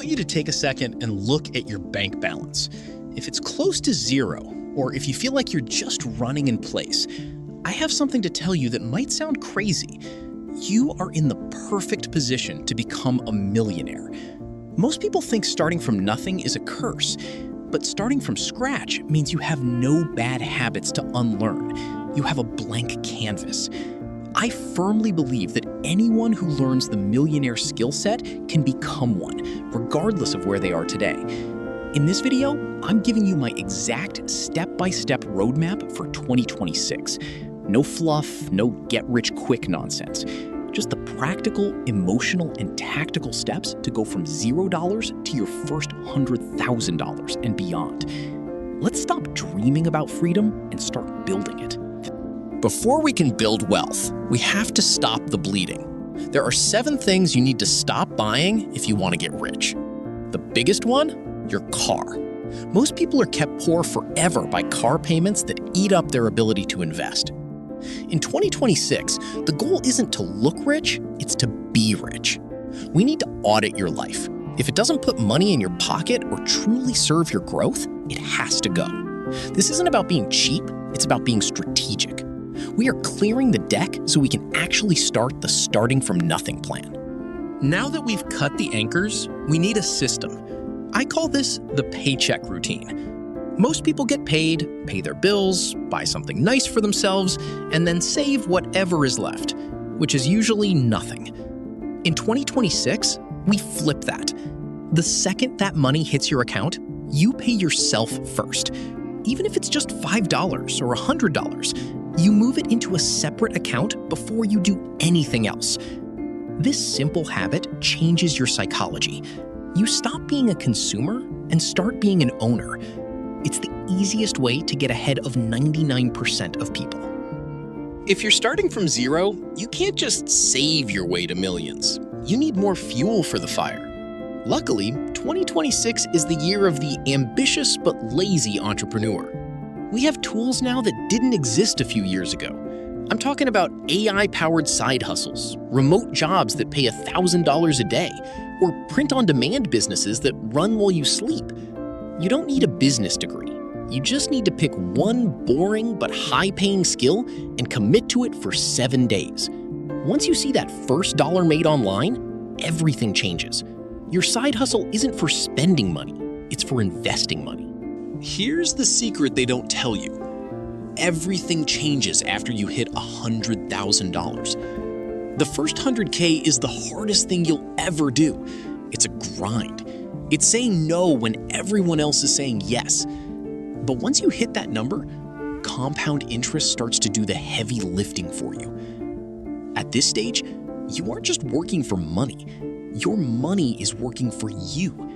I want you to take a second and look at your bank balance. If it's close to zero, or if you feel like you're just running in place, I have something to tell you that might sound crazy. You are in the perfect position to become a millionaire. Most people think starting from nothing is a curse, but starting from scratch means you have no bad habits to unlearn. You have a blank canvas. I firmly believe that anyone who learns the millionaire skill set can become one, regardless of where they are today. In this video, I'm giving you my exact step-by-step roadmap for 2026. No fluff, no get-rich-quick nonsense. Just the practical, emotional, and tactical steps to go from $0 to your first $100,000 and beyond. Let's stop dreaming about freedom and start building it. Before we can build wealth, we have to stop the bleeding. There are 7 things you need to stop buying if you want to get rich. The biggest one? Your car. Most people are kept poor forever by car payments that eat up their ability to invest. In 2026, the goal isn't to look rich, it's to be rich. We need to audit your life. If it doesn't put money in your pocket or truly serve your growth, it has to go. This isn't about being cheap, it's about being strategic. We are clearing the deck so we can actually start the starting from nothing plan. Now that we've cut the anchors, we need a system. I call this the paycheck routine. Most people get paid, pay their bills, buy something nice for themselves, and then save whatever is left, which is usually nothing. In 2026, we flip that. The second that money hits your account, you pay yourself first. Even if it's just $5 or $100, you move it into a separate account before you do anything else. This simple habit changes your psychology. You stop being a consumer and start being an owner. It's the easiest way to get ahead of 99% of people. If you're starting from zero, you can't just save your way to millions. You need more fuel for the fire. Luckily, 2026 is the year of the ambitious but lazy entrepreneur. We have tools now that didn't exist a few years ago. I'm talking about AI-powered side hustles, remote jobs that pay $1,000 a day, or print-on-demand businesses that run while you sleep. You don't need a business degree. You just need to pick one boring but high-paying skill and commit to it for 7 days. Once you see that first dollar made online, everything changes. Your side hustle isn't for spending money, it's for investing money. Here's the secret they don't tell you. Everything changes after you hit $100,000. The first 100K is the hardest thing you'll ever do. It's a grind. It's saying no when everyone else is saying yes. But once you hit that number, compound interest starts to do the heavy lifting for you. At this stage, you aren't just working for money. Your money is working for you.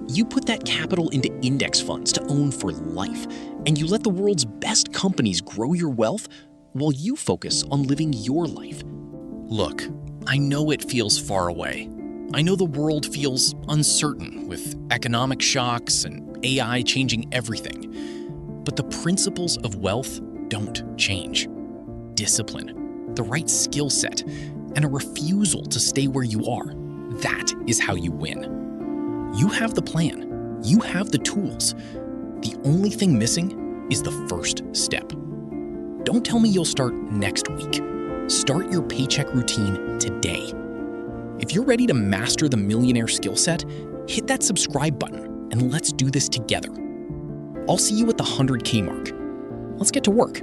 You put that capital into index funds to own for life, and you let the world's best companies grow your wealth while you focus on living your life. Look, I know it feels far away. I know the world feels uncertain with economic shocks and AI changing everything. But the principles of wealth don't change. Discipline, the right skill set, and a refusal to stay where you are. That is how you win. You have the plan. You have the tools. The only thing missing is the first step. Don't tell me you'll start next week. Start your paycheck routine today. If you're ready to master the millionaire skill set, hit that subscribe button and let's do this together. I'll see you at the 100K mark. Let's get to work.